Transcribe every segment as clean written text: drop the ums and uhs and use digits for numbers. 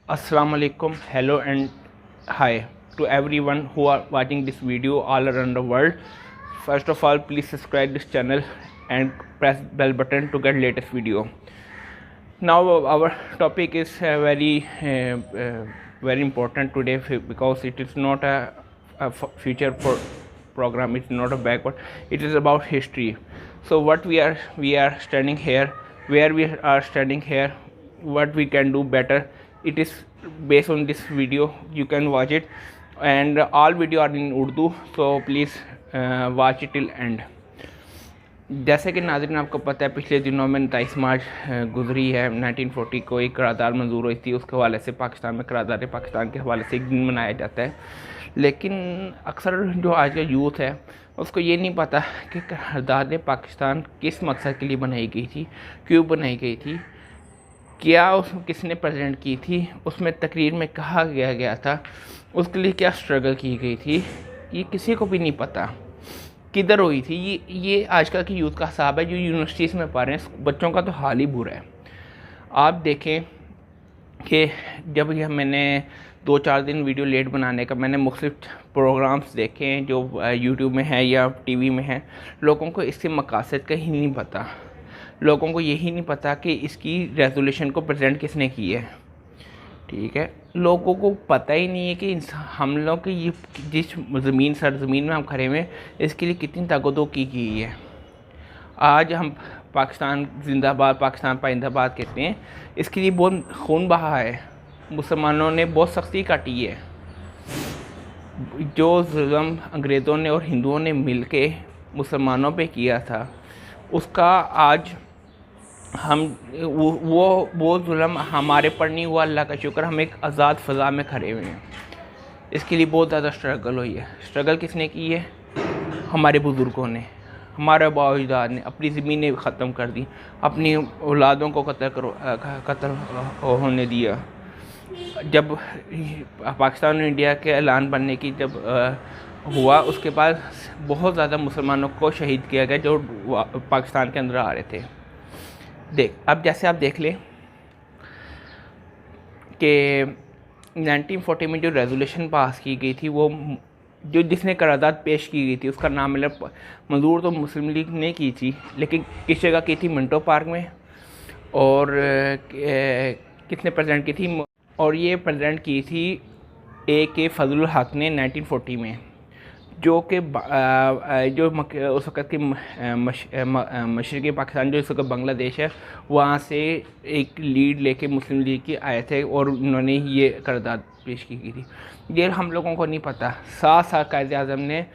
Assalamu alaikum, hello and hi to everyone who are watching this video all around the world. First of all, please subscribe this channel and press bell button to get latest video. Now our topic is very important today because it is not a future program. It's not a backward. It is about history. So what we are standing here, where we are standing here, what we can do better. It is based on this video. You can watch it, and all video are in Urdu. So please watch it till end. जैसे कि नाज़रीन आपको पता है, पिछले दिनों में 23 मार्च गुजरी है। 1940 को एक करारदाद मंजूर हुई थी, उसके हवाले से पाकिस्तान में करारदाद पाकिस्तान के हवाले से एक दिन मनाया जाता है। लेकिन अक्सर जो आज का यूथ है उसको ये नहीं पता कि करारदाद पाकिस्तान किस मकसद के लिए बनाई गई थी, क्यों बनाई गई थी, क्या किसने प्रेजेंट की थी, उसमें तकरीर में कहा गया था, उसके लिए क्या स्ट्रगल की गई थी, ये किसी को भी नहीं पता किधर हुई थी। ये आजकल की यूथ का हिसाब है जो यूनिवर्सिटीज़ में पढ़ रहे हैं। बच्चों का तो हाल ही बुरा है। आप देखें कि जब यह मैंने 2-4 दिन वीडियो लेट बनाने का, मैंने मुख्तलिफ प्रोग्राम्स देखे हैं जो यूट्यूब में है या टीवी में है। लोगों को इसके मकासद का ही नहीं पता। लोगों को यही नहीं पता कि इसकी रेजोल्यूशन को प्रेजेंट किसने की है। ठीक है, लोगों को पता ही नहीं है कि हम लोग की ये जिस सरजमीन में हम खड़े हुए हैं, इसके लिए कितनी ताकतों की गई है। आज हम पाकिस्तान जिंदाबाद, पाकिस्तान पाइंदाबाद कहते हैं, इसके लिए बहुत खून बहा है। मुसलमानों ने बहुत सख्ती काटी है। जो जुल्म अंग्रेज़ों ने और हिंदुओं ने मिलके मुसलमानों पे किया था, उसका आज हम वो जुल्म हमारे पर नहीं हुआ। अल्लाह का शुक्र, हम एक आज़ाद फ़ज़ा में खड़े हुए हैं। इसके लिए बहुत ज़्यादा स्ट्रगल हुई है। स्ट्रगल किसने की है? हमारे बुज़ुर्गों ने, हमारे बाप-अजदाद ने अपनी ज़मीनें ख़त्म कर दी, अपनी औलादों को कत्ल होने दिया। जब पाकिस्तान और इंडिया के ऐलान बनने की जब हुआ, उसके बाद बहुत ज़्यादा मुसलमानों को शहीद किया गया जो पाकिस्तान के अंदर आ रहे थे। अब जैसे आप देख लें कि 1940 में जो रेजोल्यूशन पास की गई थी, वो जो जिसने करारदाद पेश की गई थी, उसका नाम मंजूर तो मुस्लिम लीग ने की थी, लेकिन किस जगह की थी? मिंटो पार्क में। और किसने प्रेजेंट की थी? और ये प्रेजेंट की थी A.K. फजलुल हक ने 1940 में, जो कि जो उस वक़्त की मशरक़ी पाकिस्तान, जो इस वक़्त बांग्लादेश है, वहाँ से एक लीड लेके मुस्लिम लीग की आए थे और उन्होंने ये करारदाद पेश की थी। ये हम लोगों को नहीं पता। 7 साल कायद-ए-आज़म ने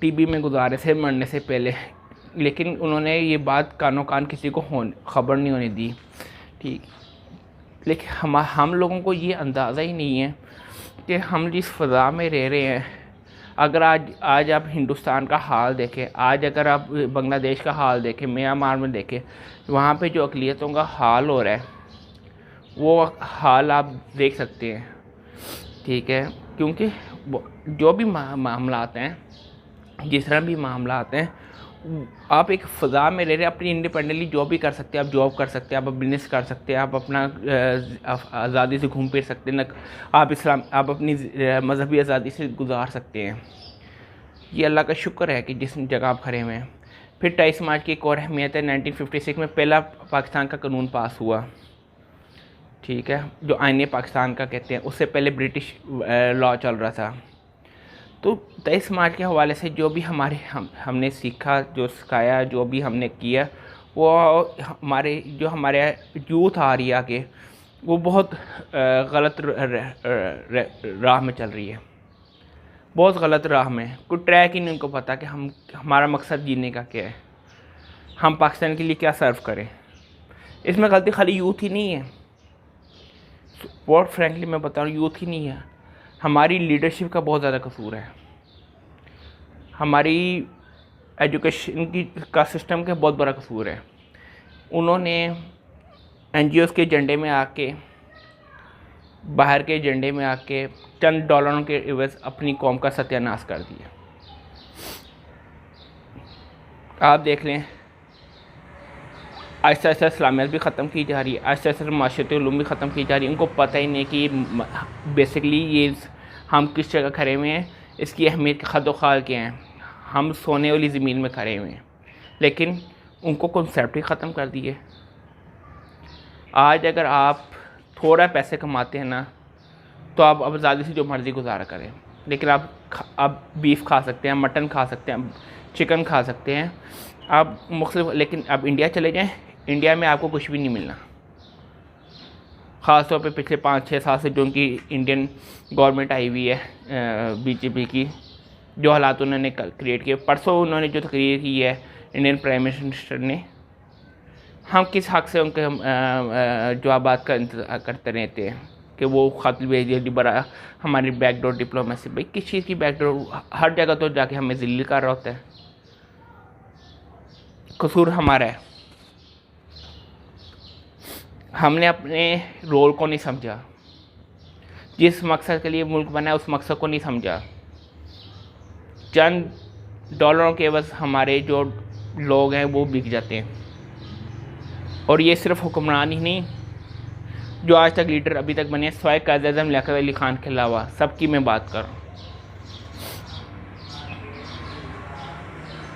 टीबी में गुजारे थे मरने से पहले, लेकिन उन्होंने ये बात कानो कान किसी को ख़बर नहीं होने दी। ठीक, लेकिन हम लोगों को ये अंदाज़ा ही नहीं है कि हम जिस फ़ज़ा में रह रहे हैं, अगर आज आप हिंदुस्तान का हाल देखें, आज अगर आप बांग्लादेश का हाल देखें, म्यांमार में देखें, वहाँ पे जो अक़लियतों का हाल हो रहा है, वो हाल आप देख सकते हैं। ठीक है, क्योंकि जो भी मामलात हैं, जिस तरह भी मामलात हैं, आप एक फ़ज़ा में रह रहे, अपनी इंडिपेंडेंटली जॉब भी कर सकते हैं, आप जॉब कर सकते हैं, आप बिज़नेस कर सकते हैं, आप अपना आज़ादी से घूम फिर सकते हैं, आप अपनी मजहबी आज़ादी से गुजार सकते हैं। ये अल्लाह का शुक्र है कि जिस जगह आप खड़े हुए हैं। फिर 23 मार्च की एक और अहमियत है। 1956 में पहला पाकिस्तान का कानून पास हुआ। ठीक है, जो आईने पाकिस्तान का कहते हैं, उससे पहले ब्रिटिश लॉ चल रहा था। तो 23 मार्च के हवाले से जो भी हमने सीखा, जो सिखाया, जो भी हमने किया, वो हमारे यूथ आ रही है आगे, वो बहुत गलत राह में चल रही है, बहुत गलत राह में। कोई ट्रैक ही नहीं उनको पता कि हमारा मकसद जीने का क्या है, हम पाकिस्तान के लिए क्या सर्व करें। इसमें गलती खाली यूथ ही नहीं है, बहुत फ्रैंकली मैं बता रहा हूँ, यूथ ही नहीं है, हमारी लीडरशिप का बहुत ज़्यादा कसूर है, हमारी एजुकेशन का सिस्टम का बहुत बड़ा कसूर है। उन्होंने NGOs के एजेंडे में आके, बाहर के एजेंडे में आके, चंद डॉलरों के एवज़ अपनी कौम का सत्यानाश कर दिया। आप देख लें आहिस्ता आहिस्ता इस्लामियत भी ख़त्म की जा रही है, आहिस्ता आहिस्ता माशरती उलूम भी ख़त्म की जा रही है। उनको पता ही नहीं कि बेसिकली ये हम किस जगह खड़े हुए हैं, इसकी अहमियत के खद ख्वाल क्या हैं। हम सोने वाली ज़मीन में खड़े हुए हैं, लेकिन उनको कॉन्सेप्ट ही ख़त्म कर दिए। आज अगर आप थोड़ा पैसे कमाते हैं ना, तो आप अब ज़्यादा से जो मर्ज़ी गुजारा करें, लेकिन आप बीफ खा सकते हैं, मटन खा सकते हैं, चिकन खा सकते हैं आप मुख्तलिफ। लेकिन अब इंडिया चले जाएं, इंडिया में आपको कुछ भी नहीं मिलना। ख़ास तौर पे पिछले 5-6 साल से जो उनकी इंडियन गवर्नमेंट आई हुई है बीजेपी की, जो हालात उन्होंने क्रिएट किए। परसों उन्होंने जो तकरीर की है इंडियन प्राइम मिनिस्टर ने, हम किस हक़ से उनके जवाबात का इंतज़ार करते रहते हैं कि वो ख़त भेज दिया बड़ा हमारी बैकडोर डिप्लोमेसी। भाई किस चीज़ की बैकडोर? हर जगह तो जाके हमें ज़लील कर रहा होता है। कसूर हमारा है, हमने अपने रोल को नहीं समझा। जिस मकसद के लिए मुल्क बना है उस मकसद को नहीं समझा। चंद डॉलरों के बस हमारे जो लोग हैं वो बिक जाते हैं। और ये सिर्फ हुक्मरान ही नहीं, जो आज तक लीडर अभी तक बने स्वाय कायद-ए-आज़म लियाक़त अली ख़ान के अलावा सबकी मैं बात कर रहा हूँ।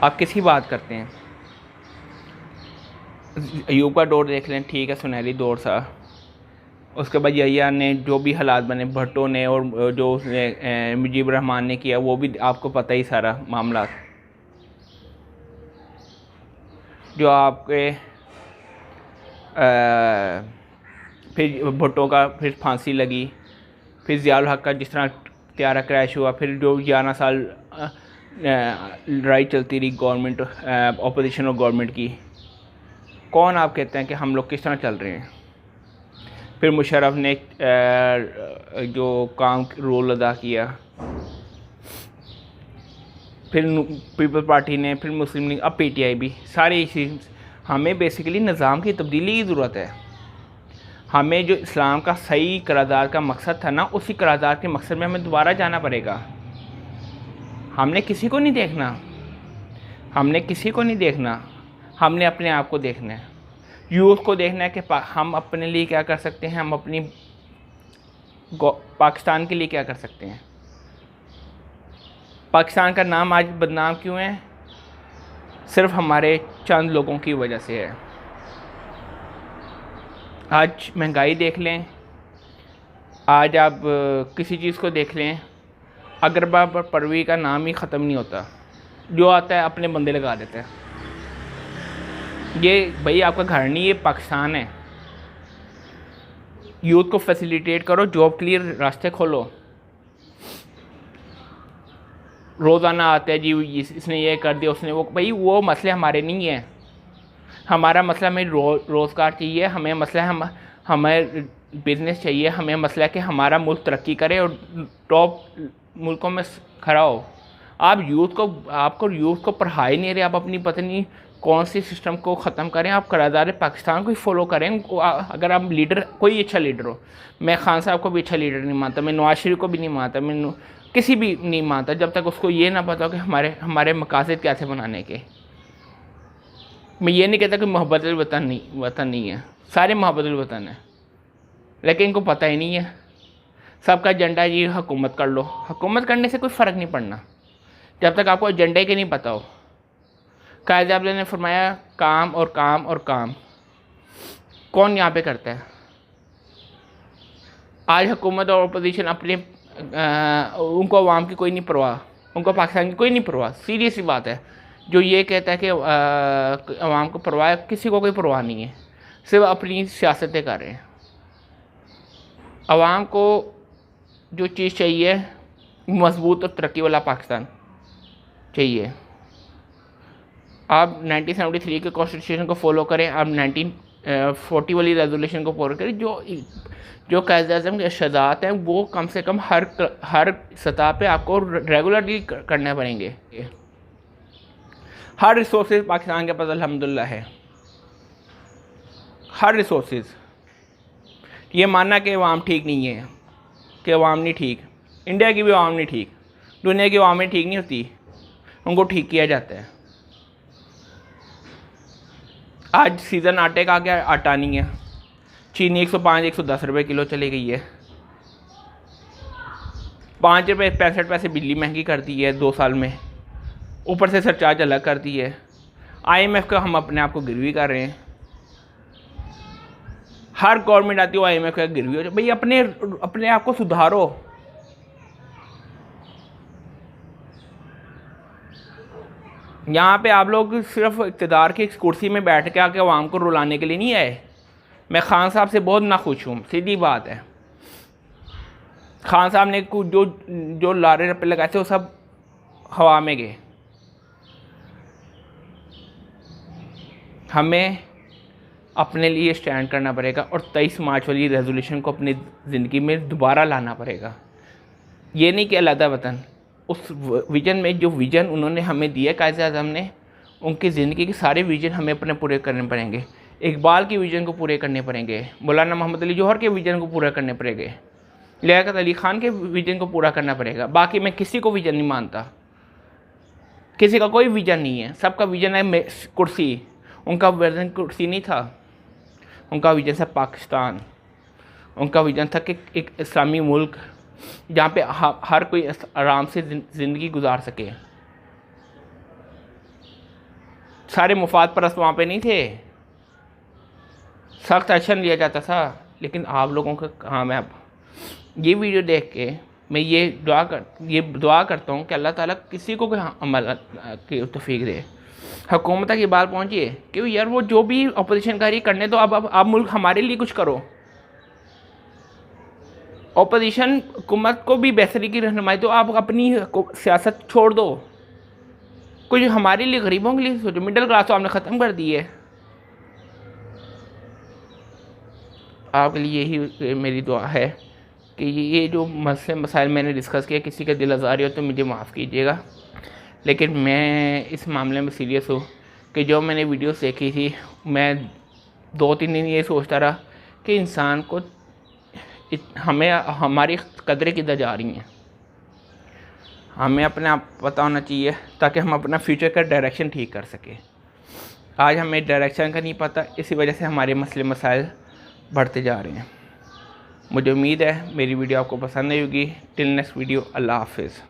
आप किसकी बात करते हैं? अयूब का दौर देख लें, ठीक है, सुनहरी दौर सा। उसके बाद यहिया ने जो भी हालात बने, भुट्टो ने, और जो उसने मुजीब रहमान ने किया, वो भी आपको पता ही सारा मामला। जो आपके फिर भुट्टो का फिर फांसी लगी, फिर ज़ियाउल हक़ का जिस तरह त्यारा क्रैश हुआ, फिर जो 11 साल लड़ाई चलती रही गवर्नमेंट अपोजिशन और गवर्नमेंट की। कौन आप कहते हैं कि हम लोग किस तरह चल रहे हैं? फिर मुशर्रफ ने जो काम रोल अदा किया, फिर पीपल पार्टी ने, फिर मुस्लिम लीग, अब पीटीआई भी, सारे इसी। हमें बेसिकली निज़ाम की तब्दीली की ज़रूरत है। हमें जो इस्लाम का सही करारदार का मकसद था ना, उसी करारदार के मकसद में हमें दोबारा जाना पड़ेगा। हमने किसी को नहीं देखना, हमने किसी को नहीं देखना, हमने अपने आप को देखना है। यूथ को देखना है कि हम अपने लिए क्या कर सकते हैं, हम अपनी पाकिस्तान के लिए क्या कर सकते हैं। पाकिस्तान का नाम आज बदनाम क्यों है? सिर्फ हमारे चंद लोगों की वजह से है। आज महंगाई देख लें, आज आप किसी चीज़ को देख लें, अगरबा पर परवी का नाम ही ख़त्म नहीं होता। जो आता है अपने बंदे लगा देते हैं। ये भाई आपका घर नहीं, ये पाकिस्तान है। यूथ को फैसिलिटेट करो, जॉब के लिए रास्ते खोलो। रोज़ाना आते हैं जी इसने ये कर दिया, उसने वो। भाई वो मसले हमारे नहीं हैं। हमारा मसला हमें रोज़गार चाहिए, हमें मसला हमें बिज़नेस चाहिए, हमें मसला है कि हमारा मुल्क तरक्की करे और टॉप मुल्कों में खड़ा हो। आप आपको यूथ को पढ़ा ही नहीं रहे। आप अपनी पता नहीं कौन सी सिस्टम को ख़त्म करें। आप करारदार पाकिस्तान को ही फॉलो करें। अगर आप लीडर, कोई अच्छा लीडर हो, मैं खान साहब को भी अच्छा लीडर नहीं मानता, मैं नवाज शरीफ को भी नहीं मानता, मैं किसी भी नहीं मानता, जब तक उसको ये ना पता हो कि हमारे मकासद क्या थे बनाने के। मैं ये नहीं कहता कि मोहब्बत वतन नहीं है, सारे मोहब्बत वतन है, लेकिन इनको पता ही नहीं है। सबका एजेंडा ये हुकूमत कर लो। हुकूमत करने से कोई फ़र्क नहीं पड़ना जब तक आपको एजेंडे के नहीं पता हो। कायद-ए-आज़म ने फरमाया काम और काम और काम। कौन यहाँ पे करता है? आज हुकूमत और अपोजिशन अपने उनको अवाम की कोई नहीं परवाह, उनको पाकिस्तान की कोई नहीं परवाह। सीरियस सी बात है। जो ये कहता है कि अवाम को परवाह है, किसी को कोई परवाह नहीं है, सिर्फ अपनी सियासतें कर रहे हैं। अवाम को जो चीज़ चाहिए, मजबूत और तरक्की वाला पाकिस्तान चाहिए। आप 1973 के कॉन्स्टिट्यूशन को फॉलो करें, आप 1940 वाली रेजोल्यूशन को फॉलो करें। जो कायद-ए-आज़म के इर्शादात हैं वो कम से कम हर सतह पे आपको रेगुलरली करने पड़ेंगे। हर रिसोर्सेज पाकिस्तान के पास अल्हम्दुलिल्लाह है, हर रिसोर्सेज। ये मानना कि अवाम ठीक नहीं है, कि अवाम नहीं ठीक, इंडिया की भी अवाम नहीं ठीक, दुनिया की अवामें ठीक नहीं होती, उनको ठीक किया जाता है। आज सीज़न आटे का आ गया, आटा नहीं है। चीनी 105-110 रुपये किलो चली गई है। 5 रुपये 65 पैसे बिजली महंगी कर दी है 2 साल में, ऊपर से सरचार्ज अलग कर दी है। IMF का हम अपने आप को गिरवी कर रहे हैं। हर गवर्नमेंट आती है वो IMF का गिरवी हो जाए। भाई अपने आप को सुधारो। यहाँ पे आप लोग सिर्फ इक़्तिदार की कुर्सी में बैठ के आके अवाम को रुलाने के लिए नहीं आए। मैं खान साहब से बहुत नाखुश हूँ, सीधी बात है। खान साहब ने जो लारे रप्पे लगाए थे वो सब हवा में गए। हमें अपने लिए स्टैंड करना पड़ेगा और 23 मार्च वाली रेजोल्यूशन को अपनी ज़िंदगी में दोबारा लाना पड़ेगा। ये नहीं कि अलहदा वतन, उस विजन में जो विजन उन्होंने हमें दिया कायद आज़म ने, उनकी ज़िंदगी के सारे विजन हमें अपने पूरे करने पड़ेंगे। इकबाल के विजन को पूरे करने पड़ेंगे, मौलाना मोहम्मद अली जौहर के विजन को पूरा करने पड़ेंगे, लियाकत अली ख़ान के विजन को पूरा करना पड़ेगा। बाकी मैं किसी को विजन नहीं मानता, किसी का कोई विजन नहीं है। सबका विजन है कुर्सी। उनका विजन कुर्सी नहीं था, उनका विजन था पाकिस्तान। उनका विजन था कि एक इस्लामी मुल्क जहाँ पे हर कोई आराम से ज़िंदगी गुजार सके। सारे मुफाद परस्त वहाँ पे नहीं थे, सख्त एक्शन लिया जाता था। लेकिन आप लोगों का काम है। अब ये वीडियो देख के मैं ये दुआ करता हूँ कि अल्लाह ताला किसी को अमल की तौफीक दे। हुकूमत तक ये बात पहुँची है कि यार वो जो भी अपोजिशन कर रही करने दो। अब आप मुल्क हमारे लिए कुछ करो। अपोजिशन हुकूमत को भी बेहतरी की रहनुमाई दो। आप अपनी सियासत छोड़ दो, कुछ हमारे लिए, गरीबों के लिए सोचो। मिडिल क्लास तो आपने ख़त्म कर दी है। आपके लिए यही मेरी दुआ है कि ये जो मसले मसाइल मैंने डिस्कस किया, किसी का दिल आज़ारी हो तो मुझे माफ़ कीजिएगा। लेकिन मैं इस मामले में सीरियस हूँ कि जो मैंने वीडियोस देखी थी, मैं 2-3 दिन ये सोचता रहा कि इंसान को हमें हमारी कदरें किधर जा रही हैं। हमें अपने आप पता होना चाहिए ताकि हम अपना फ्यूचर का डायरेक्शन ठीक कर सकें। आज हमें डायरेक्शन का नहीं पता, इसी वजह से हमारे मसले मसाइल बढ़ते जा रहे हैं। मुझे उम्मीद है मेरी वीडियो आपको पसंद आई होगी। टिल नेक्स्ट वीडियो, अल्लाह हाफिज़।